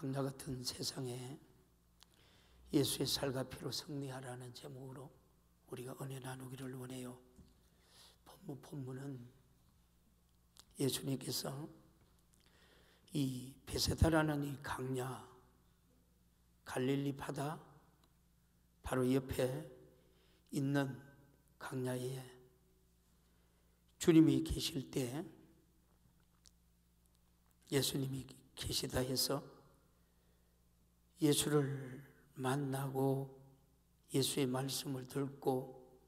강야 같은 세상에 예수의 살과 피로 승리하라는 제목으로 우리가 은혜 나누기를 원해요. 본문은 예수님께서 이 베세다라는 이 강야, 갈릴리 바다 바로 옆에 있는 강야에 주님이 계실 때 예수님이 계시다 해서 예수를 만나고 예수의 말씀을 듣고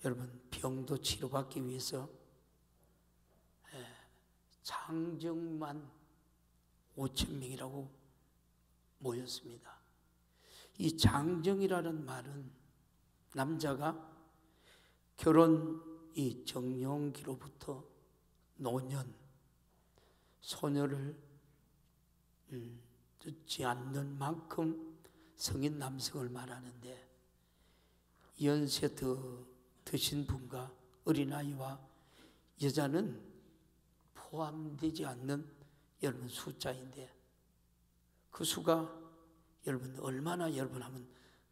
여러분 병도 치료받기 위해서 장정만 5,000명이라고 모였습니다. 이 장정이라는 말은 남자가 결혼 이 정령기로부터 노년, 소녀를 듣지 않는 만큼 성인 남성을 말하는데 연세 더 드신 분과 어린아이와 여자는 포함되지 않는 여러분 숫자인데 그 수가 여러분 얼마나 여러분 하면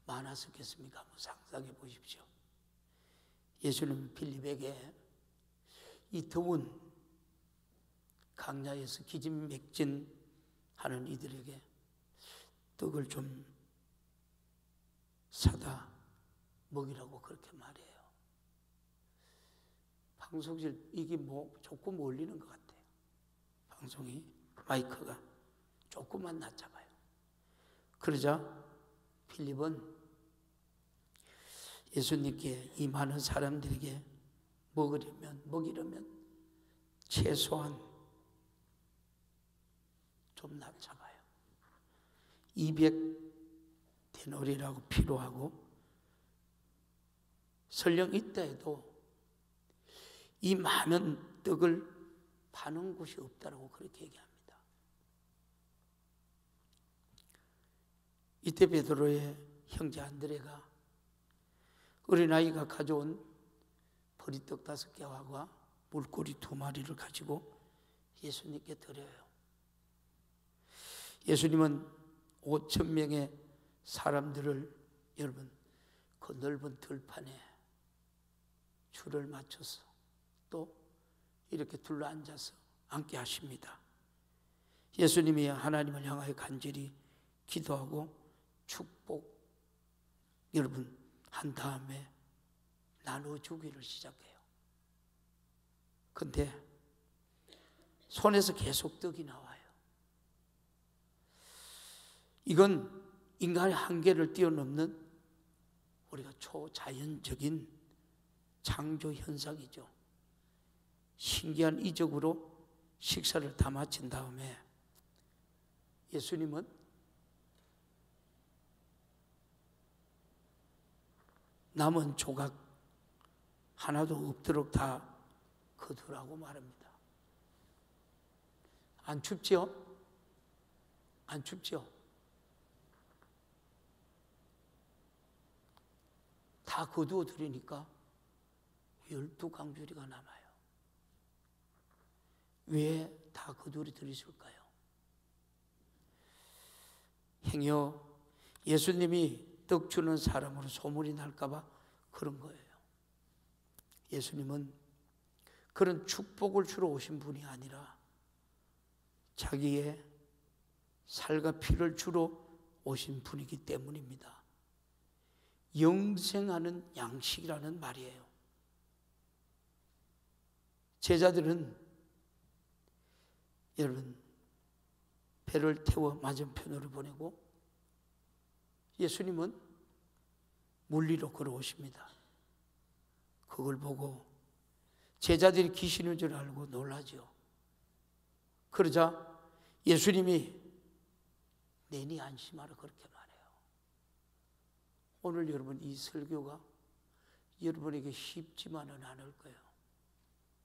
많았었겠습니까? 한번 상상해 보십시오. 예수님 빌립에게 이 더운 강야에서 기진맥진하는 이들에게 떡을 좀 사다 먹이라고 그렇게 말해요. 방송실 이게 조금 몰리는 것 같아요. 방송이 마이크가 조금만 낮잡아요. 그러자 필립은 예수님께 이 많은 사람들에게 먹이려면 최소한 좀 낮잡아요. 200데나리라고 필요하고 설령 있다 해도 이 많은 떡을 파는 곳이 없다라고 그렇게 얘기합니다. 이때 베드로의 형제 안드레가 어린아이가 가져온 보리떡 5개와 물고기 2마리를 가지고 예수님께 드려요. 예수님은 5,000명의 사람들을 여러분 그 넓은 들판에 줄을 맞춰서 또 이렇게 둘러앉아서 앉게 하십니다. 예수님이 하나님을 향하여 간절히 기도하고 축복 여러분 한 다음에 나눠주기를 시작해요. 근데 손에서 계속 떡이 나와요. 이건 인간의 한계를 뛰어넘는 우리가 초자연적인 창조 현상이죠. 신기한 이적으로 식사를 다 마친 다음에 예수님은 남은 조각 하나도 없도록 다 거두라고 말합니다. 안 춥죠? 안 춥죠? 다 거두어 드리니까 12강주리가 남아요. 왜 다 거두어 드리실까요? 행여 예수님이 떡 주는 사람으로 소문이 날까봐 그런 거예요. 예수님은 그런 축복을 주러 오신 분이 아니라 자기의 살과 피를 주러 오신 분이기 때문입니다. 영생하는 양식이라는 말이에요. 제자들은 여러분 배를 태워 맞은편으로 보내고 예수님은 물리로 걸어오십니다. 그걸 보고 제자들이 귀신인 줄 알고 놀라죠. 그러자 예수님이 내니 안심하라 그렇게 말해요. 오늘 여러분 이 설교가 여러분에게 쉽지만은 않을 거예요.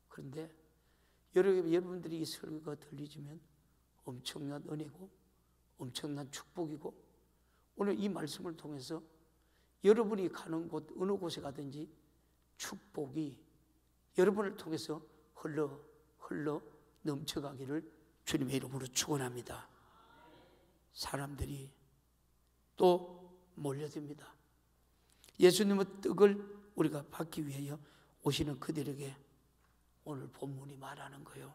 그런데 여러분들이 이 설교가 들리지면 엄청난 은혜고 엄청난 축복이고 오늘 이 말씀을 통해서 여러분이 가는 곳 어느 곳에 가든지 축복이 여러분을 통해서 흘러 넘쳐가기를 주님의 이름으로 축원합니다. 사람들이 또 몰려듭니다. 예수님의 떡을 우리가 받기 위하여 오시는 그들에게 오늘 본문이 말하는 거예요.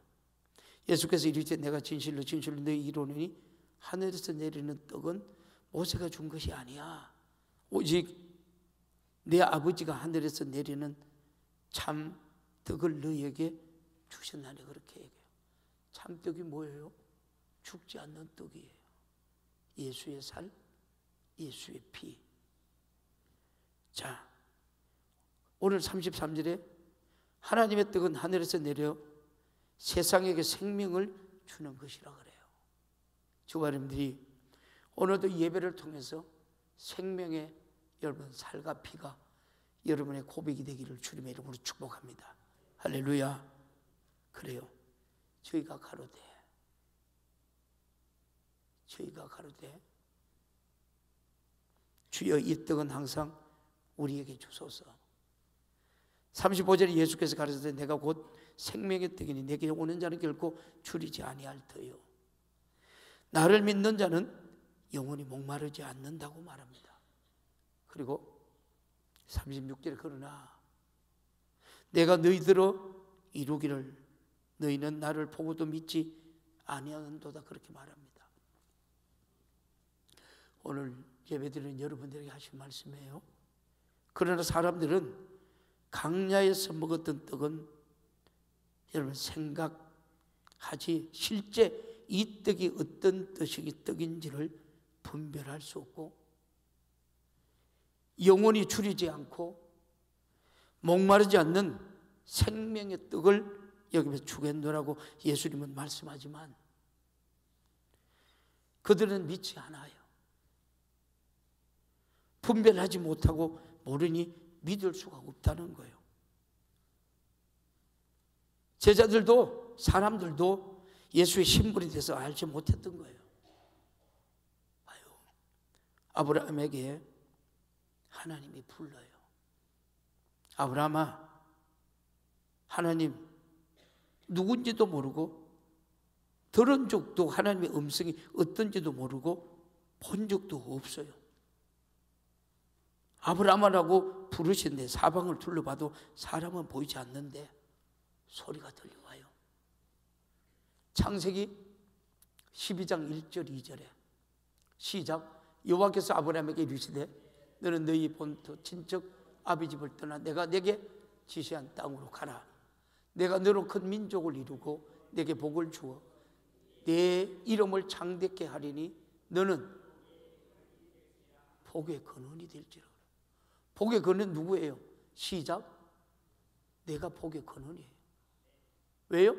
예수께서 이르시되 내가 진실로 진실로 너희 이르노니 하늘에서 내리는 떡은 모세가 준 것이 아니야. 오직 내 아버지가 하늘에서 내리는 참 떡을 너희에게 주셨나니 그렇게 얘기해요. 참 떡이 뭐예요? 죽지 않는 떡이에요. 예수의 살, 예수의 피. 자, 오늘 33절에 하나님의 떡은 하늘에서 내려 세상에게 생명을 주는 것이라 그래요. 주가 여러분들이 오늘도 예배를 통해서 생명의 여러분 살과 피가 여러분의 고백이 되기를 주님의 이름으로 축복합니다. 할렐루야. 그래요. 저희가 가로되 주여 이 떡은 항상 우리에게 주소서. 35절에 예수께서 가르치되 내가 곧 생명의 떡이니 내게 오는 자는 결코 줄이지 아니할 터요. 나를 믿는 자는 영원히 목마르지 않는다고 말합니다. 그리고 36절에 그러나 내가 너희들어 이루기를 너희는 나를 보고도 믿지 아니하는도다 그렇게 말합니다. 오늘 예배드리는 여러분들에게 하신 말씀이에요. 그러나 사람들은 강야에서 먹었던 떡은 여러분 생각하지 실제 이 떡이 어떤 떡인지를 분별할 수 없고 영원히 줄이지 않고 목마르지 않는 생명의 떡을 여기서 주겠노라고 예수님은 말씀하지만 그들은 믿지 않아요. 분별하지 못하고 모르니 믿을 수가 없다는 거예요. 제자들도 사람들도 예수의 신분에 대해서 알지 못했던 거예요. 봐요. 아브라함에게 하나님이 불러요. 아브라함아, 하나님 누군지도 모르고 들은 적도 하나님의 음성이 어떤지도 모르고 본 적도 없어요. 아브라함이라고 부르시는데 사방을 둘러봐도 사람은 보이지 않는데 소리가 들려와요. 창세기 12장 1절 2절에 시작. 여호와께서 아브라함에게 이르시되 너는 너희 본토 친척 아비 집을 떠나 내가 내게 지시한 땅으로 가라. 내가 너로 큰 민족을 이루고 내게 복을 주어 내 이름을 창대케 하리니 너는 복의 근원이 될지라. 복의 근원 누구예요? 시작. 내가 복의 근원이에요. 왜요?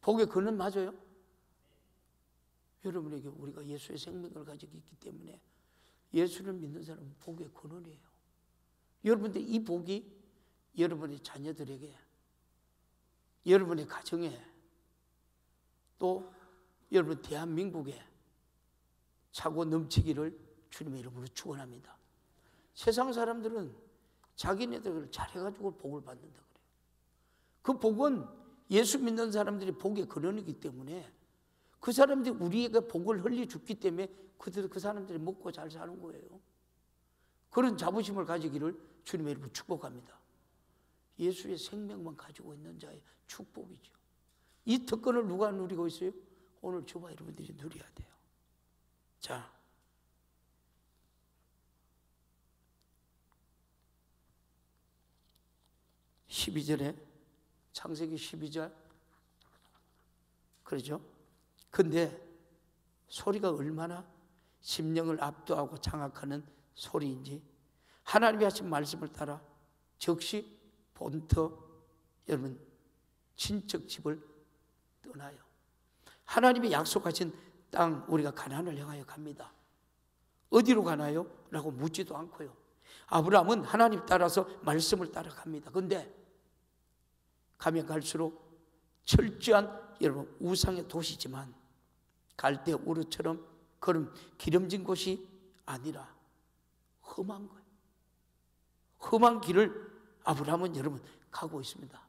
복의 근원 맞아요? 여러분에게 우리가 예수의 생명을 가지고 있기 때문에 예수를 믿는 사람은 복의 근원이에요. 여러분들 이 복이 여러분의 자녀들에게, 여러분의 가정에, 또 여러분 대한민국에 차고 넘치기를 주님의 이름으로 축원합니다. 세상 사람들은 자기네들을 잘해가지고 복을 받는다 그래요. 그 복은 예수 믿는 사람들이 복의 근원이기 때문에 그 사람들이 우리에게 복을 흘려줬기 때문에 그 사람들이 먹고 잘 사는 거예요. 그런 자부심을 가지기를 주님의 이름으로 축복합니다. 예수의 생명만 가지고 있는 자의 축복이죠. 이 특권을 누가 누리고 있어요? 오늘 저와 여러분들이 누려야 돼요. 자, 창세기 12절 그러죠? 근데 소리가 얼마나 심령을 압도하고 장악하는 소리인지 하나님이 하신 말씀을 따라 즉시 본토 여러분 친척 집을 떠나요. 하나님이 약속하신 땅 우리가 가나안을 향하여 갑니다. 어디로 가나요? 라고 묻지도 않고요. 아브라함은 하나님 따라서 말씀을 따라갑니다. 그런데 가면 갈수록 철저한 여러분 우상의 도시지만 갈대 우르처럼 그런 기름진 곳이 아니라 험한 거예요. 험한 길을 아브라함은 여러분 가고 있습니다.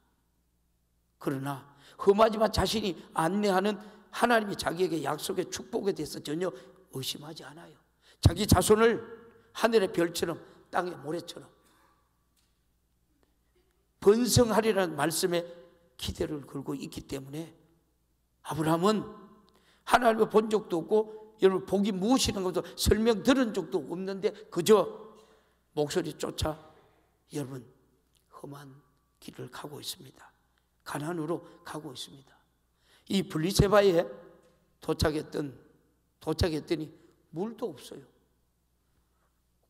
그러나 험하지만 자신이 안내하는 하나님이 자기에게 약속의 축복에 대해서 전혀 의심하지 않아요. 자기 자손을 하늘의 별처럼 땅의 모래처럼 번성하리라는 말씀에 기대를 걸고 있기 때문에 아브라함은 하나님을 본 적도 없고 여러분 복이 무엇이라는 것도 설명 들은 적도 없는데 그저 목소리 쫓아 여러분 험한 길을 가고 있습니다. 가나안으로 가고 있습니다. 이 블리세바에 도착했더니 물도 없어요.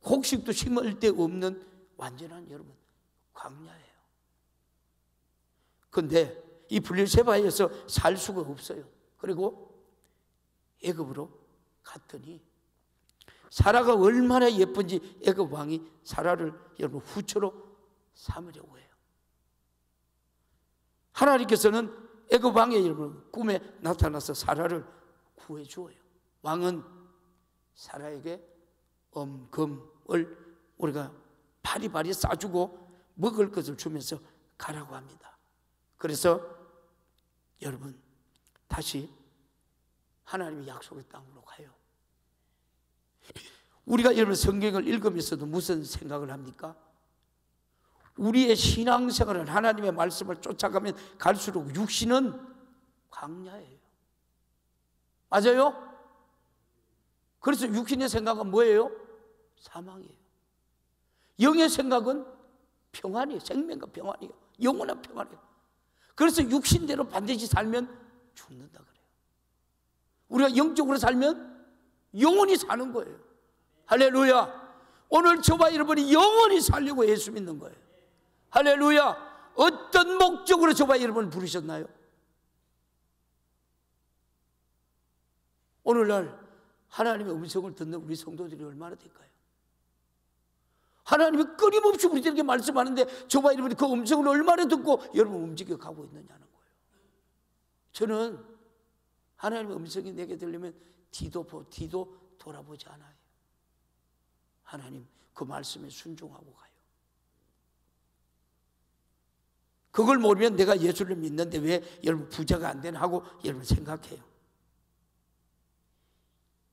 곡식도 심을 데 없는 완전한 여러분 광야예요. 그런데 이 블리세바에서 살 수가 없어요. 그리고 애굽으로 갔더니 사라가 얼마나 예쁜지 애굽 왕이 사라를 여러분 후처로 삼으려고 해요. 하나님께서는 애굽 왕의 여러분 꿈에 나타나서 사라를 구해 주어요. 왕은 사라에게 금을 우리가 바리바리 싸주고 먹을 것을 주면서 가라고 합니다. 그래서 여러분 다시 하나님의 약속의 땅으로 가요. 우리가 여러분 성경을 읽으면서도 무슨 생각을 합니까? 우리의 신앙생활은 하나님의 말씀을 쫓아가면 갈수록 육신은 광야예요. 맞아요? 그래서 육신의 생각은 뭐예요? 사망이에요. 영의 생각은 평안이에요. 생명과 평안이에요. 영원한 평안이에요. 그래서 육신대로 반드시 살면 죽는다 그래요. 우리가 영적으로 살면 영원히 사는 거예요. 할렐루야. 오늘 저와 여러분이 영원히 살려고 예수 믿는 거예요. 할렐루야. 어떤 목적으로 저와 여러분을 부르셨나요? 오늘날 하나님의 음성을 듣는 우리 성도들이 얼마나 될까요? 하나님이 끊임없이 우리들에게 말씀하는데 저와 여러분이 그 음성을 얼마나 듣고 여러분 움직여 가고 있느냐는 거예요. 저는 하나님의 음성이 내게 들리면 뒤도 돌아보지 않아요. 하나님 그 말씀에 순종하고 가요. 그걸 모르면 내가 예수를 믿는데 왜 여러분 부자가 안 되나 하고 여러분 생각해요.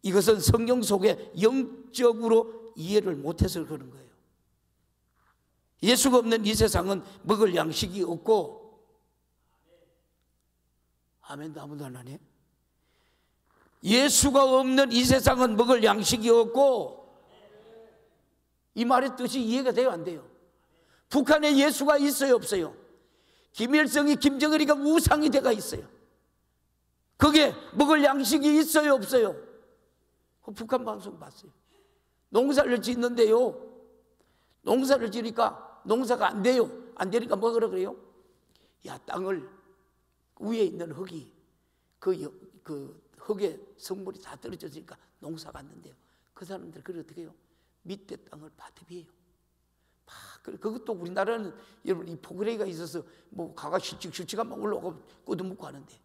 이것은 성경 속에 영적으로 이해를 못해서 그런 거예요. 예수가 없는 이 세상은 먹을 양식이 없고, 아멘도 아무도 안 하네. 예수가 없는 이 세상은 먹을 양식이 없고, 이 말의 뜻이 이해가 돼요, 안 돼요? 북한에 예수가 있어요, 없어요? 김일성이 김정은이가 우상이 돼가 있어요. 그게 먹을 양식이 있어요, 없어요? 그 북한 방송 봤어요. 농사를 짓는데요, 농사를 지니까 농사가 안 돼요. 안 되니까 먹으라 그래요. 야, 땅을 위에 있는 흙이 그 흙의 성분이 다 떨어졌으니까 농사가 안 된대요. 그 사람들 그걸 어떻게 해요? 밑에 땅을 파티비해요. 그것도 우리나라는 여러분 이 포그레이가 있어서 뭐 가가 실직하면 올라오고 꽂아먹고 하는데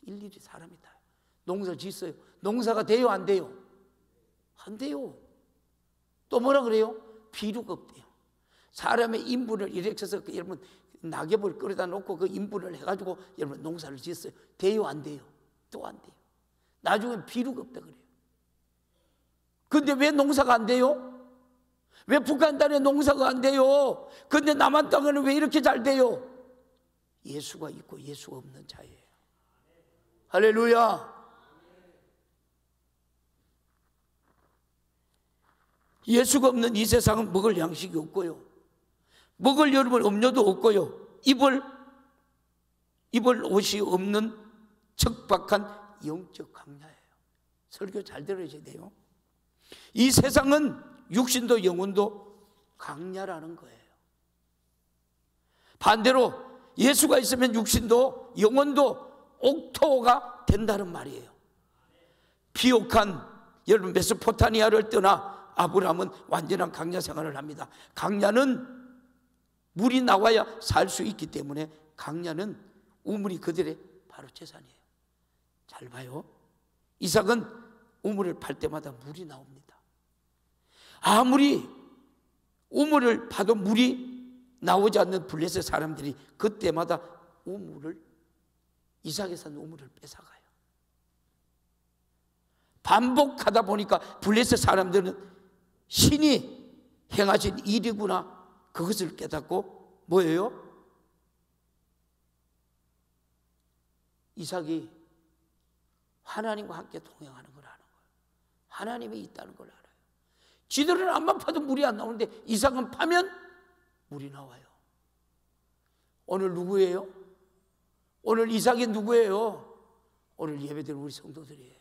일일이 사람이 다 농사 짓어요. 농사가 돼요, 안 돼요? 안 돼요. 또 뭐라 그래요? 비료가 없대요. 사람의 인분을 이렇게 해서 여러분 낙엽을 끌어다 놓고 그 인분을 해가지고 여러분 농사를 지었어요. 돼요, 안 돼요? 또 안 돼요. 나중엔 비료가 없다 그래요. 근데 왜 농사가 안 돼요? 왜 북한 땅에 농사가 안 돼요? 근데 남한 땅에는 왜 이렇게 잘 돼요? 예수가 있고 예수가 없는 자예요. 할렐루야. 예수가 없는 이 세상은 먹을 양식이 없고요, 먹을 여러분 음료도 없고요, 입을 옷이 없는 척박한 영적 강야예요. 설교 잘 들으셔야 돼요. 이 세상은 육신도 영혼도 강야라는 거예요. 반대로 예수가 있으면 육신도 영혼도 옥토가 된다는 말이에요. 비옥한 여러분 메소포타미아를 떠나 아브라함은 완전한 강야 생활을 합니다. 강야는 물이 나와야 살 수 있기 때문에 강야는 우물이 그들의 바로 재산이에요. 잘 봐요. 이삭은 우물을 팔 때마다 물이 나옵니다. 아무리 우물을 파도 물이 나오지 않는 블레셋 사람들이 그때마다 이삭에 산 우물을 뺏어가요. 반복하다 보니까 블레셋 사람들은 신이 행하신 일이구나, 그것을 깨닫고 뭐예요? 이삭이 하나님과 함께 동행하는 걸 아는 거예요. 하나님이 있다는 걸 알아요. 지들은 안만 파도 물이 안 나오는데 이삭은 파면 물이 나와요. 오늘 누구예요? 오늘 이삭이 누구예요? 오늘 예배드리는 우리 성도들이에요.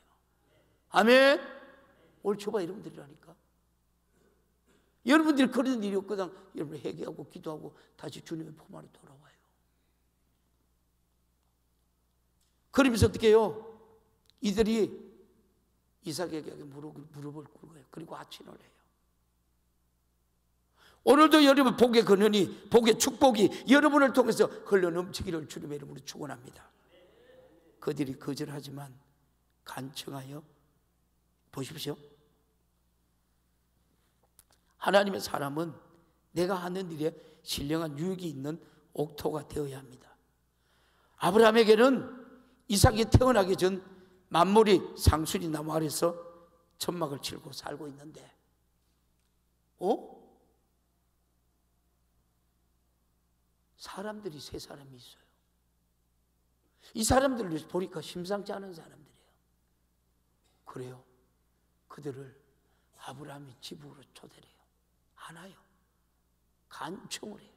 아멘. 오늘 저봐 여러분들이라니까. 여러분들이 그런 일이 없거든. 여러분 회개하고 기도하고 다시 주님의 품 안에 돌아와요. 그러면서 어떻게 해요? 이들이 이삭에게 무릎을 꿇어요. 그리고 아친을 해요. 오늘도 여러분 복의 근원이, 복의 축복이 여러분을 통해서 흘러넘치기를 주님의 이름으로 축원합니다. 그들이 거절하지만 간청하여 보십시오. 하나님의 사람은 내가 하는 일에 신령한 유익이 있는 옥토가 되어야 합니다. 아브라함에게는 이삭이 태어나기 전 만물이 상수리 나무 아래서 천막을 치고 살고 있는데, 사람들이 세 사람이 있어요. 이 사람들을 보니까 심상치 않은 사람들이에요. 그래요. 그들을 아브라함이 집으로 초대를 해요. 안 와요. 간청을 해요.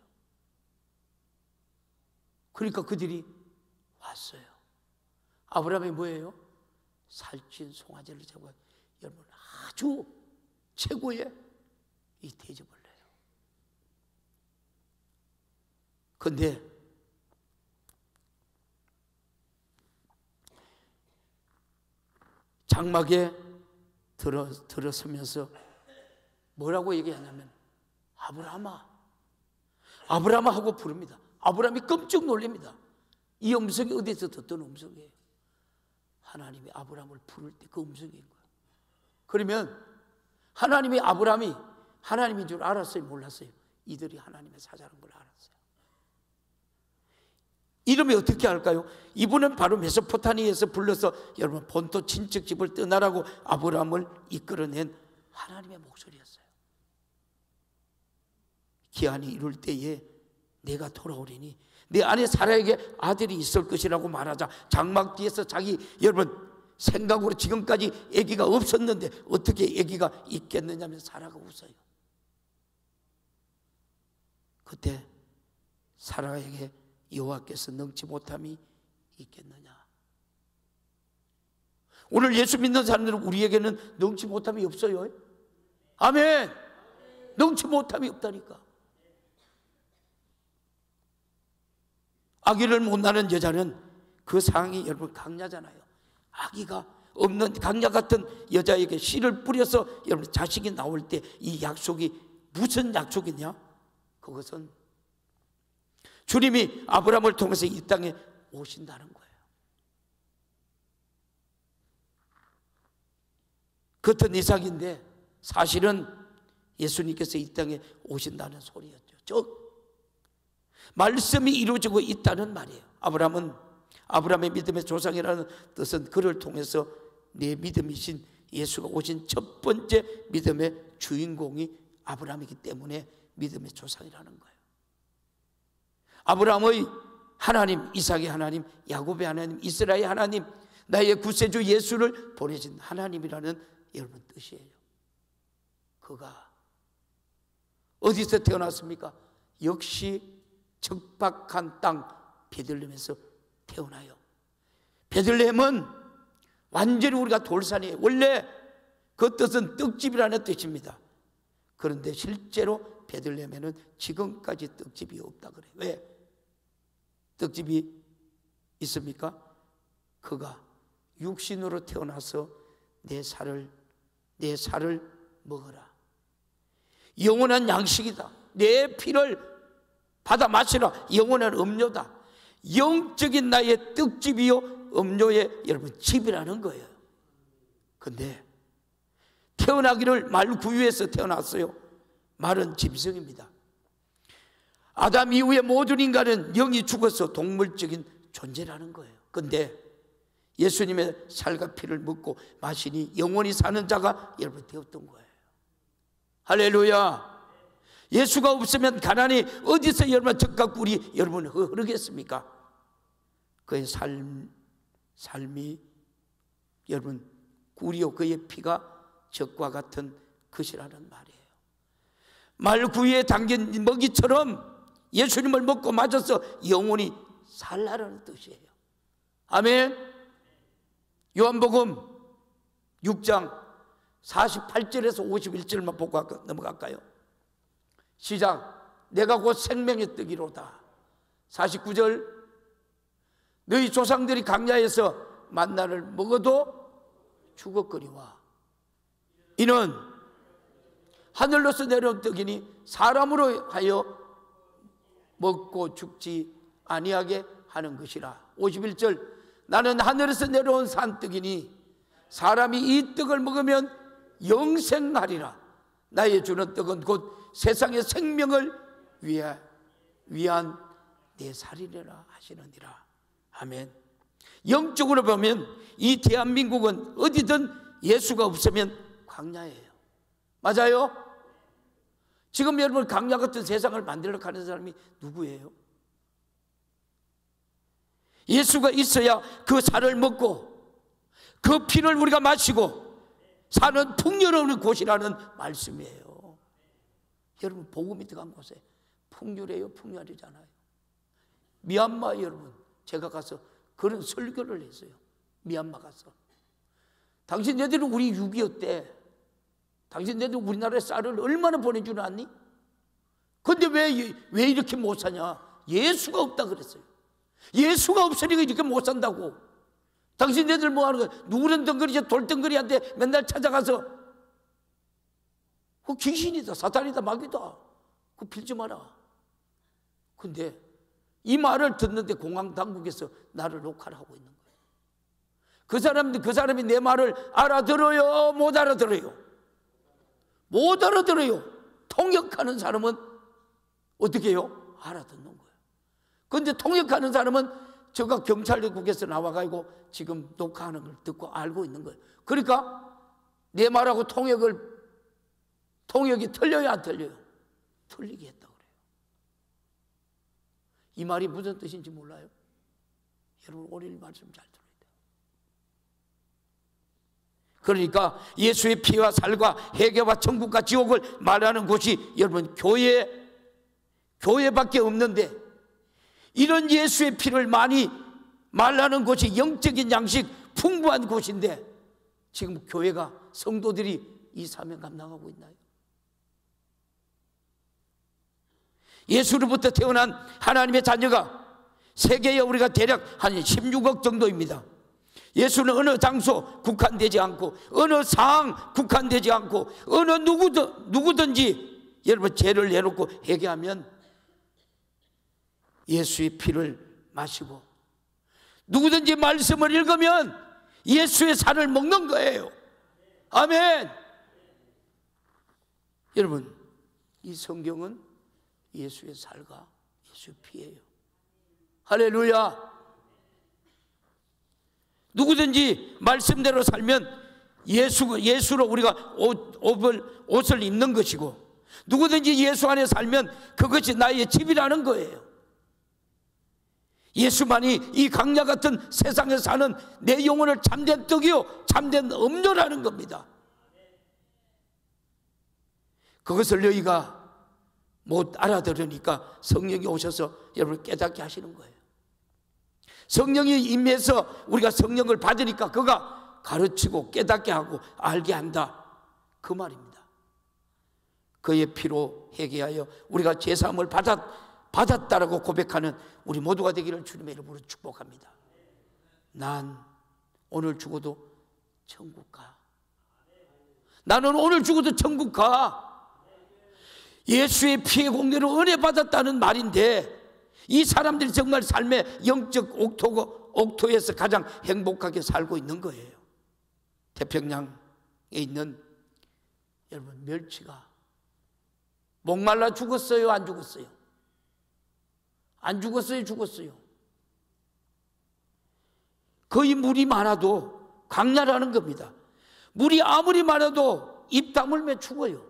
그러니까 그들이 왔어요. 아브라함이 뭐예요? 살찐 송아지를 잡고 여러분 아주 최고의 이 대접을 해요. 그런데 장막에 들어서면서 뭐라고 얘기하냐면 아브라함아, 아브라함아 하고 부릅니다. 아브라함이 깜짝 놀랍니다. 이 음성이 어디서 듣던 음성이에요? 하나님이 아브라함을 부를 때 그 음성인 거예요. 그러면 하나님이 아브라함이 하나님인 줄 알았어요? 몰랐어요? 이들이 하나님의 사자라는 걸 알았어요. 이름이 어떻게 할까요? 이분은 바로 메소포타미아에서 불러서 여러분 본토 친척집을 떠나라고 아브라함을 이끌어낸 하나님의 목소리였어요. 기한이 이룰 때에 내가 돌아오리니 내 안에 사라에게 아들이 있을 것이라고 말하자 장막 뒤에서 자기 여러분 생각으로 지금까지 아기가 없었는데 어떻게 아기가 있겠느냐면 사라가 웃어요. 그때 사라에게 여호와께서 능치 못함이 있겠느냐. 오늘 예수 믿는 사람들은 우리에게는 능치 못함이 없어요. 아멘. 능치 못함이 없다니까. 아기를 못 낳는 여자는 그 상황이 여러분 강야잖아요. 아기가 없는 강야 같은 여자에게 씨를 뿌려서 여러분 자식이 나올 때 이 약속이 무슨 약속이냐? 그것은 주님이 아브라함을 통해서 이 땅에 오신다는 거예요. 겉은 이삭인데 사실은 예수님께서 이 땅에 오신다는 소리였죠. 즉 말씀이 이루어지고 있다는 말이에요. 아브라함의 믿음의 조상이라는 뜻은 그를 통해서 내 믿음이신 예수가 오신 첫 번째 믿음의 주인공이 아브라함이기 때문에 믿음의 조상이라는 거예요. 아브라함의 하나님, 이삭의 하나님, 야곱의 하나님, 이스라엘의 하나님, 나의 구세주 예수를 보내신 하나님이라는 여러분 뜻이에요. 그가 어디서 태어났습니까? 역시 척박한 땅 베들레헴에서 태어나요. 베들레헴은 완전히 우리가 돌산이에요. 원래 그 뜻은 떡집이라는 뜻입니다. 그런데 실제로 베들레헴에는 지금까지 떡집이 없다 그래요. 왜? 떡집이 있습니까? 그가 육신으로 태어나서 내 살을 먹어라. 영원한 양식이다. 내 피를 받아 마시라. 영원한 음료다. 영적인 나의 떡집이요 음료의 여러분 집이라는 거예요. 근데 태어나기를 말 구유에서 태어났어요. 말은 짐승입니다. 아담 이후에 모든 인간은 영이 죽어서 동물적인 존재라는 거예요. 근데 예수님의 살과 피를 먹고 마시니 영원히 사는 자가 여러분 되었던 거예요. 할렐루야. 예수가 없으면 가난이 어디서 여러분 젖과 꿀이 여러분 흐르겠습니까? 그의 삶이 여러분 꿀이요 그의 피가 젖과 같은 것이라는 말이에요. 말구이에 담긴 먹이처럼 예수님을 먹고 마셔서 영원히 살라는 뜻이에요. 아멘. 요한복음 6장 48절에서 51절만 보고 넘어갈까요? 시작. 내가 곧 생명의 떡이로다. 49절. 너희 조상들이 광야에서 만나를 먹어도 죽었거니와 이는 하늘로서 내려온 떡이니 사람으로 하여 먹고 죽지 아니하게 하는 것이라. 51절. 나는 하늘에서 내려온 산떡이니 사람이 이 떡을 먹으면 영생하리라. 나의 주는 떡은 곧 세상의 생명을 위한 내 살이라 하시느니라. 아멘. 영적으로 보면 이 대한민국은 어디든 예수가 없으면 광야예요. 맞아요? 지금 여러분 광야 같은 세상을 만들려고 하는 사람이 누구예요? 예수가 있어야 그 살을 먹고 그 피를 우리가 마시고 사는 풍요로운 곳이라는 말씀이에요. 여러분 복음이 들어간 곳에 풍요래요, 풍요하잖아요. 미얀마 여러분 제가 가서 그런 설교를 했어요. 미얀마 가서 당신네들은 우리 6.25 때 당신네들 우리나라에 쌀을 얼마나 보내주는 않니? 근데 왜 이렇게 못 사냐? 예수가 없다 그랬어요. 예수가 없으니까 이렇게 못 산다고. 당신네들 뭐 하는 거야? 누구는 덩거리 돌덩거리한테 맨날 찾아가서 그 귀신이다 사탄이다 마귀다 그거 빌지 마라. 근데 이 말을 듣는데 공항 당국에서 나를 녹화를 하고 있는 거예요. 그 사람이 내 말을 알아들어요? 못 알아들어요? 못 알아들어요. 통역하는 사람은 어떻게 해요? 알아듣는 거예요. 그런데 통역하는 사람은 제가 경찰국에서 나와가지고 지금 녹화하는 걸 듣고 알고 있는 거예요. 그러니까 내 말하고 통역이 틀려요 안 틀려요? 틀리게 했다 그래요. 이 말이 무슨 뜻인지 몰라요? 여러분 오늘 말씀 잘 들어야 돼요. 그러니까 예수의 피와 살과 회개와 천국과 지옥을 말하는 곳이 여러분 교회밖에 없는데 이런 예수의 피를 많이 말하는 곳이 영적인 양식 풍부한 곳인데 지금 교회가 성도들이 이 사명 감당하고 있나요? 예수로부터 태어난 하나님의 자녀가 세계에 우리가 대략 한 16억 정도입니다. 예수는 어느 장소 국한되지 않고 어느 상황 국한되지 않고 어느 누구든지 여러분 죄를 내놓고 회개하면 예수의 피를 마시고 누구든지 말씀을 읽으면 예수의 살을 먹는 거예요. 아멘. 여러분 이 성경은 예수의 살과 예수의 피예요. 할렐루야. 누구든지 말씀대로 살면 예수로 우리가 옷을 입는 것이고 누구든지 예수 안에 살면 그것이 나의 집이라는 거예요. 예수만이 이 광야 같은 세상에 사는 내 영혼을 참된 떡이요 참된 음료라는 겁니다. 그것을 너희가 못 알아들으니까 성령이 오셔서 여러분을 깨닫게 하시는 거예요. 성령이 임해서 우리가 성령을 받으니까 그가 가르치고 깨닫게 하고 알게 한다 그 말입니다. 그의 피로 회개하여 우리가 죄사함을 받았다라고 고백하는 우리 모두가 되기를 주님의 이름으로 축복합니다. 난 오늘 죽어도 천국 가. 나는 오늘 죽어도 천국 가. 예수의 피의 공로로 은혜 받았다는 말인데 이 사람들이 정말 삶의 영적 옥토에서 가장 행복하게 살고 있는 거예요. 태평양에 있는 여러분 멸치가 목말라 죽었어요? 안 죽었어요? 안 죽었어요? 죽었어요? 거의 물이 많아도 광야라는 겁니다. 물이 아무리 많아도 입 다물면 죽어요.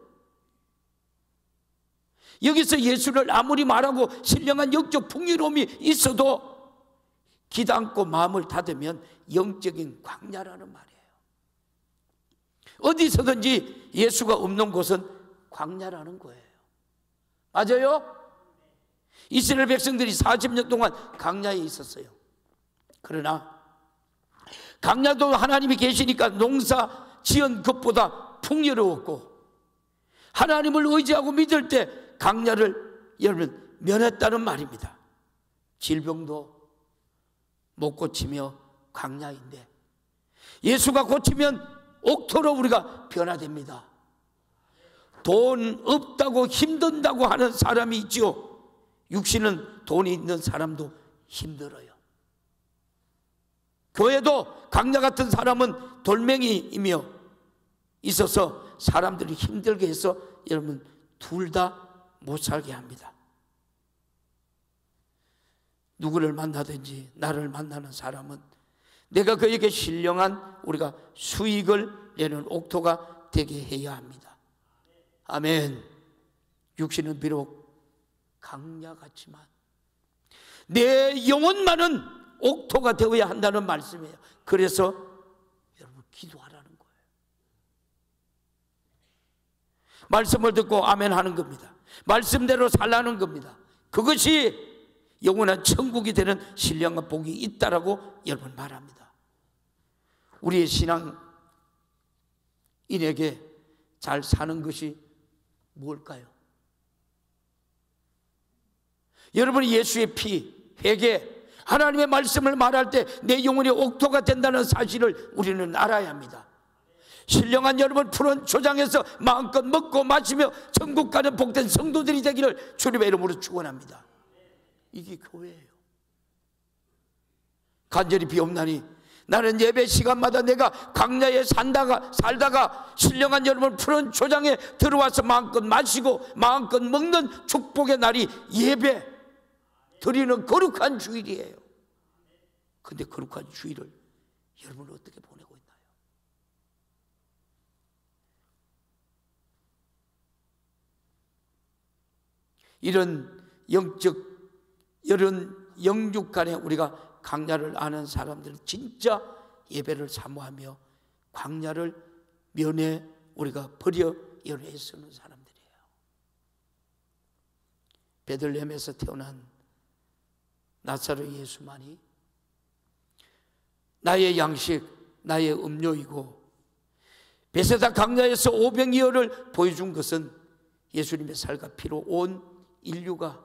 여기서 예수를 아무리 말하고 신령한 영적 풍요로움이 있어도 기도 마음을 닫으면 영적인 광야라는 말이에요. 어디서든지 예수가 없는 곳은 광야라는 거예요. 맞아요? 이스라엘 백성들이 40년 동안 광야에 있었어요. 그러나 광야도 하나님이 계시니까 농사 지은 것보다 풍요로웠고, 하나님을 의지하고 믿을 때 광야를 여러분 면했다는 말입니다. 질병도 못 고치며 광야인데 예수가 고치면 옥토로 우리가 변화됩니다. 돈 없다고 힘든다고 하는 사람이 있죠. 육신은 돈이 있는 사람도 힘들어요. 교회도 광야 같은 사람은 돌멩이이며 있어서 사람들이 힘들게 해서 여러분 둘 다 못 살게 합니다. 누구를 만나든지 나를 만나는 사람은 내가 그에게 신령한 우리가 수익을 내는 옥토가 되게 해야 합니다. 아멘. 육신은 비록 광야 같지만 내 영혼만은 옥토가 되어야 한다는 말씀이에요. 그래서 여러분 기도하라는 거예요. 말씀을 듣고 아멘 하는 겁니다. 말씀대로 살라는 겁니다. 그것이 영원한 천국이 되는 신령한 복이 있다라고 여러분 말합니다. 우리의 신앙인에게 잘 사는 것이 뭘까요? 여러분이 예수의 피, 회개, 하나님의 말씀을 말할 때 내 영혼이 옥토가 된다는 사실을 우리는 알아야 합니다. 신령한 여러분 푸른 초장에서 마음껏 먹고 마시며 천국 가는 복된 성도들이 되기를 주님의 이름으로 축원합니다. 이게 교회예요. 간절히 비옵나니 나는 예배 시간마다 내가 광야에 살다가 신령한 여러분 푸른 초장에 들어와서 마음껏 마시고 마음껏 먹는 축복의 날이 예배 드리는 거룩한 주일이에요. 근데 거룩한 주일을 여러분은 어떻게 보내고 있나요? 이런 영육 간에 우리가 광야를 아는 사람들은 진짜 예배를 사모하며 광야를 면해 우리가 버려 애쓰는 사람들이에요. 베들레헴에서 태어난 나사렛 예수만이 나의 양식, 나의 음료이고 베세다 광야에서 오병이어를 보여준 것은 예수님의 살과 피로 온 인류가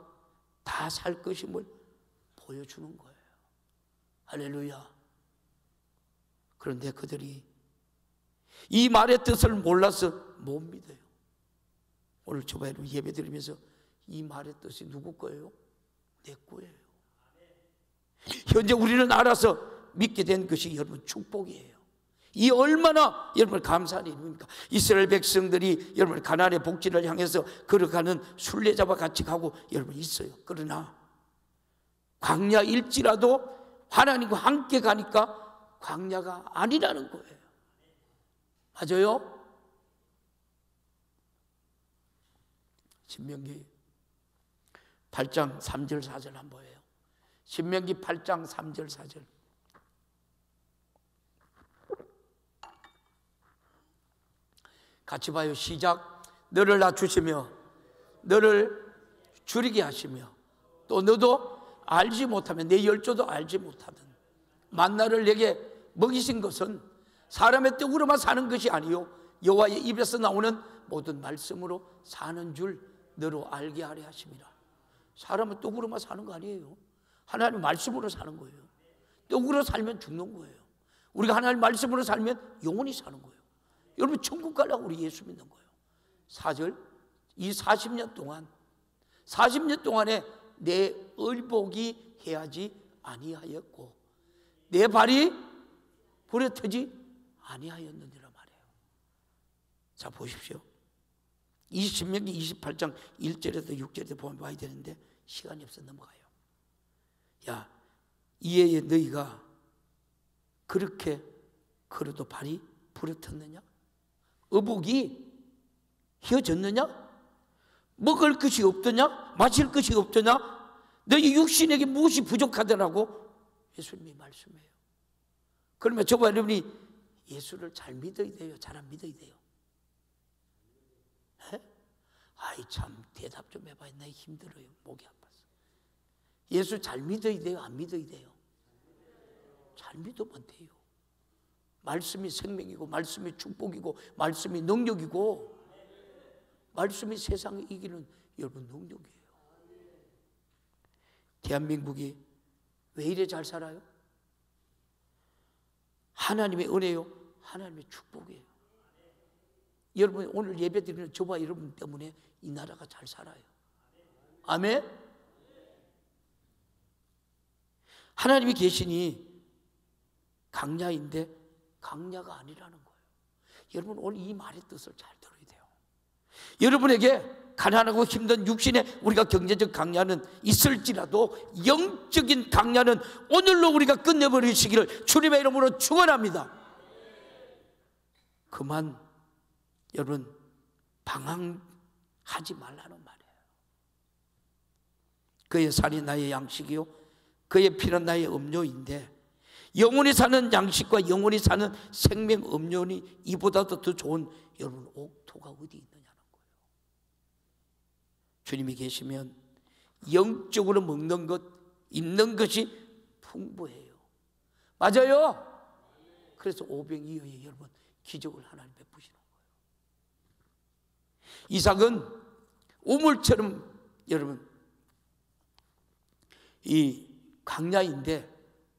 다 살 것임을 보여주는 거예요. 할렐루야. 그런데 그들이 이 말의 뜻을 몰라서 못 믿어요. 오늘 저번에 예배 드리면서 이 말의 뜻이 누구 거예요? 내 거예요. 현재 우리는 알아서 믿게 된 것이 여러분 축복이에요. 이 얼마나 여러분 감사한 일입니까? 이스라엘 백성들이 여러분 가나안의 복지를 향해서 걸어가는 순례자와 같이 가고 여러분 있어요. 그러나 광야일지라도 하나님과 함께 가니까 광야가 아니라는 거예요. 맞아요? 신명기 8장 3절 4절 한번 보여요. 신명기 8장 3절 4절. 같이 봐요. 시작. 너를 낮추시며 너를 줄이게 하시며 또 너도 알지 못하면 내 열조도 알지 못하든 만나를 내게 먹이신 것은 사람의 떡으로만 사는 것이 아니요 여호와의 입에서 나오는 모든 말씀으로 사는 줄 너로 알게 하려 하심이라. 사람은 떡으로만 사는 거 아니에요. 하나님 말씀으로 사는 거예요. 떡으로 살면 죽는 거예요. 우리가 하나님 말씀으로 살면 영원히 사는 거예요. 여러분 천국 가려고 우리 예수 믿는 거예요. 4절. 이 40년 동안에 내 의복이 해하지 아니하였고 내 발이 불에 터지 아니하였느니라 말이에요. 자 보십시오. 이 신명기 28장 1절에서 6절에 보면 봐야 되는데 시간이 없어 넘어가요. 야 이에 너희가 그렇게 걸어도 발이 부르텄느냐? 어복이 휘어졌느냐? 먹을 것이 없더냐? 마실 것이 없더냐? 너희 육신에게 무엇이 부족하더라고? 예수님이 말씀해요. 그러면 저와 여러분이 예수를 잘 믿어야 돼요? 잘 안 믿어야 돼요? 에? 아이 참 대답 좀 해봐요. 나 힘들어요. 목이 아파서. 예수 잘 믿어야 돼요? 안 믿어야 돼요? 잘 믿으면 돼요. 말씀이 생명이고 말씀이 축복이고 말씀이 능력이고 말씀이 세상을 이기는 여러분 능력이에요. 대한민국이 왜 이래 잘 살아요? 하나님의 은혜요, 하나님의 축복이에요. 여러분 오늘 예배드리는 저와 여러분 때문에 이 나라가 잘 살아요. 아멘. 하나님이 계시니 강야인데 강야가 아니라는 거예요. 여러분 오늘 이 말의 뜻을 잘 들어야 돼요. 여러분에게 가난하고 힘든 육신에 우리가 경제적 강야는 있을지라도 영적인 강야는 오늘로 우리가 끝내버리시기를 주님의 이름으로 축원합니다. 그만 여러분 방황하지 말라는 말이에요. 그의 살이 나의 양식이요 그의 피는 나의 음료인데 영원히 사는 양식과 영원히 사는 생명 음료니 이보다도 더 좋은 여러분 옥토가 어디 있느냐는 거예요. 주님이 계시면 영적으로 먹는 것, 입는 것이 풍부해요. 맞아요. 그래서 오병이어에 여러분 기적을 하나님 베푸시는 거예요. 이삭은 우물처럼 여러분 이 강야인데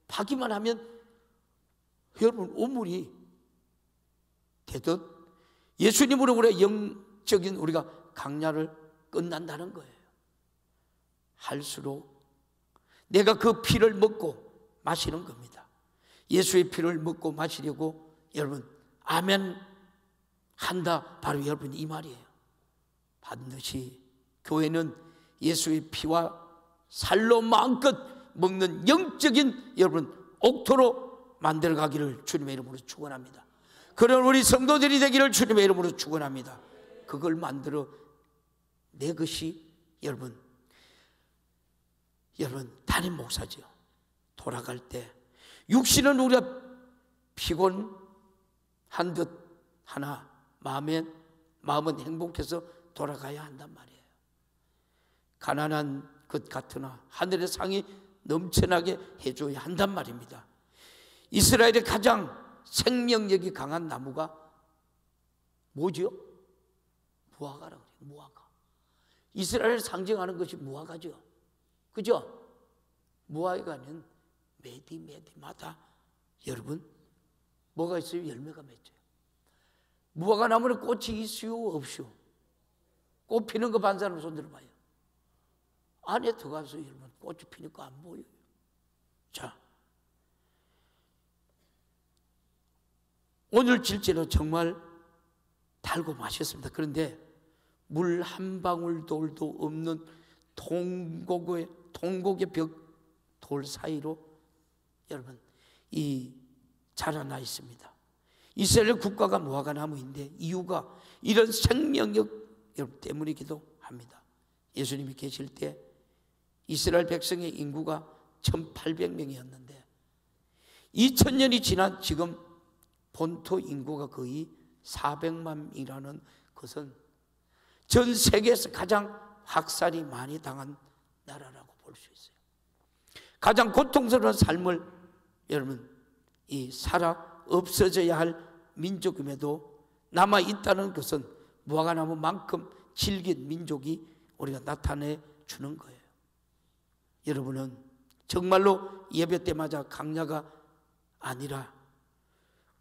파기만 하면 여러분 우물이 되듯 예수님으로 우리가 영적인 우리가 강야를 끝난다는 거예요. 할수록 내가 그 피를 먹고 마시는 겁니다. 예수의 피를 먹고 마시려고 여러분 아멘 한다 바로 여러분 이 말이에요. 반드시 교회는 예수의 피와 살로 마음껏 먹는 영적인 여러분 옥토로 만들어가기를 주님의 이름으로 축원합니다. 그런 우리 성도들이 되기를 주님의 이름으로 축원합니다. 그걸 만들어 내 것이 여러분 담임 목사지요. 돌아갈 때 육신은 우리가 피곤한 듯 하나 마음은 행복해서 돌아가야 한단 말이에요. 가난한 것 같으나 하늘의 상이 넘쳐나게 해줘야 한단 말입니다. 이스라엘의 가장 생명력이 강한 나무가 뭐죠? 무화과라고 그래요. 무화과. 이스라엘을 상징하는 것이 무화과죠. 그죠? 무화과는 매디마다 여러분 뭐가 있어요? 열매가 맺혀요. 무화과 나무는 꽃이 있어요? 없어요? 꽃 피는 거 반 사람 손 들어봐요. 안에 들어가서 여러분 꽃이 피니까 안 보여요. 자, 오늘 질제는 정말 달고 맛있습니다. 그런데 물 한 방울도 없는 통곡의 돌 사이로 여러분 이 자라나 있습니다. 이스라엘 국가가 무화과 나무인데 이유가 이런 생명력 여러분 때문이기도 합니다. 예수님이 계실 때 이스라엘 백성의 인구가 1800명이었는데 2000년이 지난 지금 본토 인구가 거의 400만이라는 것은 전 세계에서 가장 학살이 많이 당한 나라라고 볼 수 있어요. 가장 고통스러운 삶을 여러분 이 살아 없어져야 할 민족임에도 남아 있다는 것은 무화과나무만큼 질긴 민족이 우리가 나타내 주는 거예요. 여러분은 정말로 예배 때마다 강야가 아니라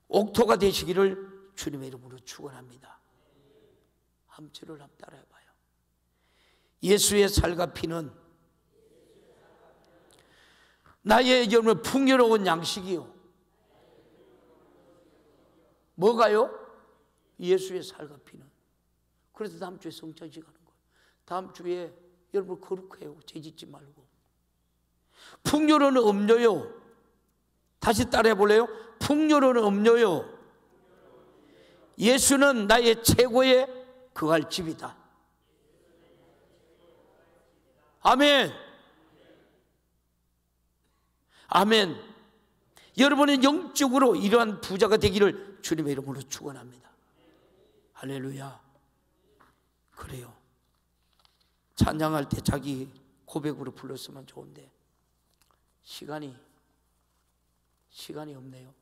옥토가 되시기를 주님의 이름으로 축원합니다. 함주를 한번 따라해봐요. 예수의 살과 피는 나의 여러분 풍요로운 양식이요. 뭐가요? 예수의 살과 피는. 그래서 다음 주에 성찬식 하는 거예요. 다음 주에 여러분 거룩해요. 죄짓지 말고. 풍요로운 음료요. 다시 따라해 볼래요? 풍요로운 음료요, 예수는 나의 최고의 거할 집이다. 아멘. 아멘. 여러분은 영적으로 이러한 부자가 되기를 주님의 이름으로 축원합니다. 할렐루야. 그래요. 찬양할 때 자기 고백으로 불렀으면 좋은데 시간이 없네요.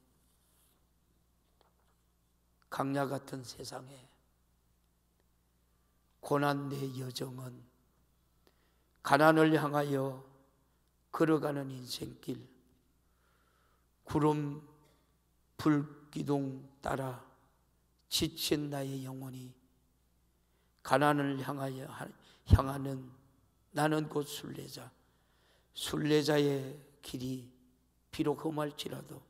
강야 같은 세상에 고난 내 여정은 가난을 향하여 걸어가는 인생길, 구름 불기둥 따라 지친 나의 영혼이 가난을 향하는 나는 곧 순례자, 순례자의 길이 비록 험할지라도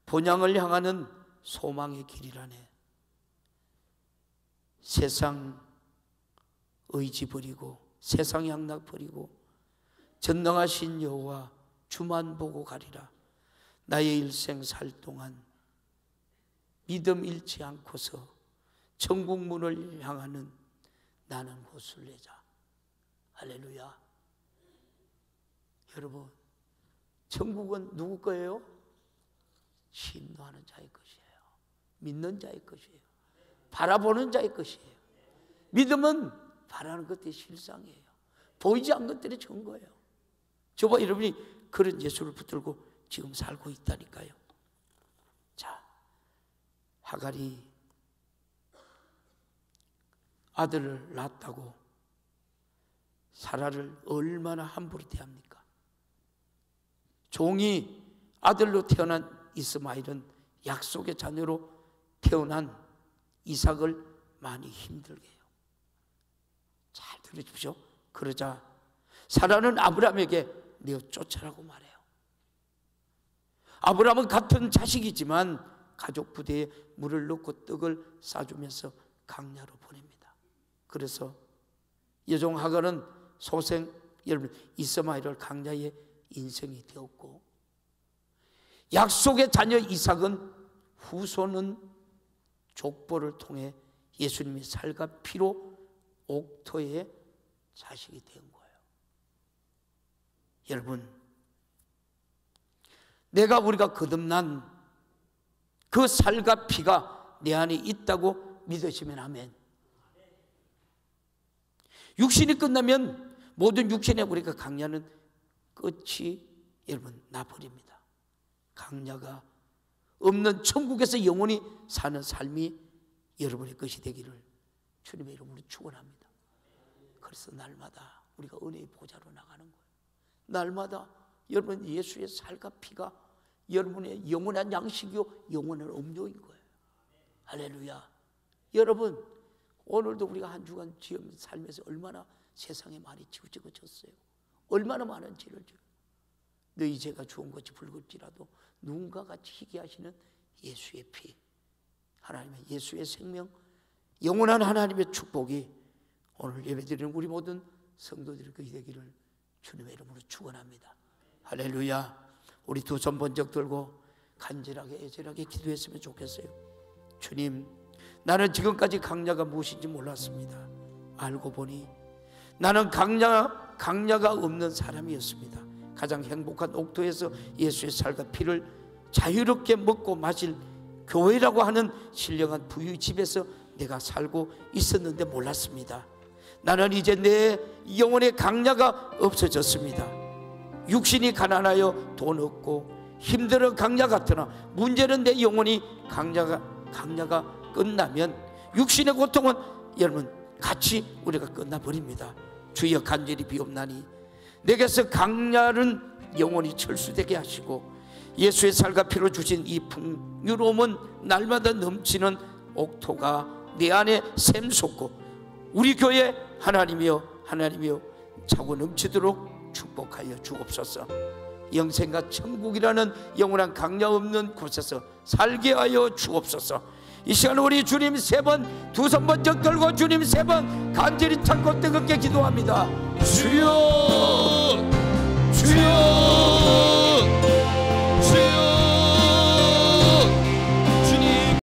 본향을 향하는 소망의 길이라네. 세상 의지 버리고 세상 양락 버리고 전능하신 여호와 주만 보고 가리라. 나의 일생 살 동안 믿음 잃지 않고서 천국 문을 향하는 나는 곧 순례자. 할렐루야. 여러분, 천국은 누구 거예요? 신노하는 자의 것이에요. 믿는 자의 것이에요. 바라보는 자의 것이에요. 믿음은 바라는 것들이 실상이에요. 보이지 않는 것들이 증거예요. 저와 여러분이 그런 예수를 붙들고 지금 살고 있다니까요. 자, 하갈이 아들을 낳았다고 사라를 얼마나 함부로 대합니까? 종이 아들로 태어난 이스마엘은 약속의 자녀로 태어난 이삭을 많이 힘들게 해요. 잘 들어주십시오. 그러자 사라는 아브라함에게 내어 쫓아라고 말해요. 아브라함은 같은 자식이지만 가족 부대에 물을 넣고 떡을 싸주면서 강야로 보냅니다. 그래서 여종 하갈은 소생 여러분 이스마엘을 강야의 인생이 되었고, 약속의 자녀 이삭은 후손은 족보를 통해 예수님의 살과 피로 옥토의 자식이 된 거예요. 여러분, 우리가 거듭난 그 살과 피가 내 안에 있다고 믿으시면 아멘. 육신이 끝나면 모든 육신의 우리가 강야는 끝이 여러분 나버립니다. 강야가 없는 천국에서 영원히 사는 삶이 여러분의 것이 되기를 주님의 이름으로 축원합니다. 그래서 날마다 우리가 은혜의 보좌로 나가는 거예요. 날마다 여러분 예수의 살과 피가 여러분의 영원한 양식이요 영원한 음료인 거예요. 할렐루야. 여러분, 오늘도 우리가 한 주간 지금 살면서 얼마나 세상에 많이 치우쳐졌어요. 얼마나 많은 죄를 져요. 너희 죄가 주은 것이 붉을지라도 누군가 같이 희게 하시는 예수의 피, 하나님의 예수의 생명, 영원한 하나님의 축복이 오늘 예배드리는 우리 모든 성도들의 것이 되기를 주님의 이름으로 축원합니다. 할렐루야. 우리 두 손 번쩍 들고 간절하게 애절하게 기도했으면 좋겠어요. 주님, 나는 지금까지 강야가 무엇인지 몰랐습니다. 알고 보니 나는 강야가 없는 사람이었습니다. 가장 행복한 옥토에서 예수의 살과 피를 자유롭게 먹고 마실 교회라고 하는 신령한 부유의 집에서 내가 살고 있었는데 몰랐습니다. 나는 이제 내 영혼의 강야가 없어졌습니다. 육신이 가난하여 돈 없고 힘들어 강야 같으나 문제는 내 영혼이 강야가 끝나면 육신의 고통은 여러분 같이 우리가 끝나버립니다. 주여 간절히 비옵나니 내게서 강야는 영원히 철수되게 하시고 예수의 살과 피로 주신 이 풍요로움은 날마다 넘치는 옥토가 내 안에 샘솟고 우리 교회 하나님이여 차고 넘치도록 축복하여 주옵소서. 영생과 천국이라는 영원한 강야 없는 곳에서 살게 하여 주옵소서. 이 시간 우리 주님 세 번, 두 손 번쩍 들고 주님 세 번 간절히 찾고 뜨겁게 기도합니다. 주여, 주여.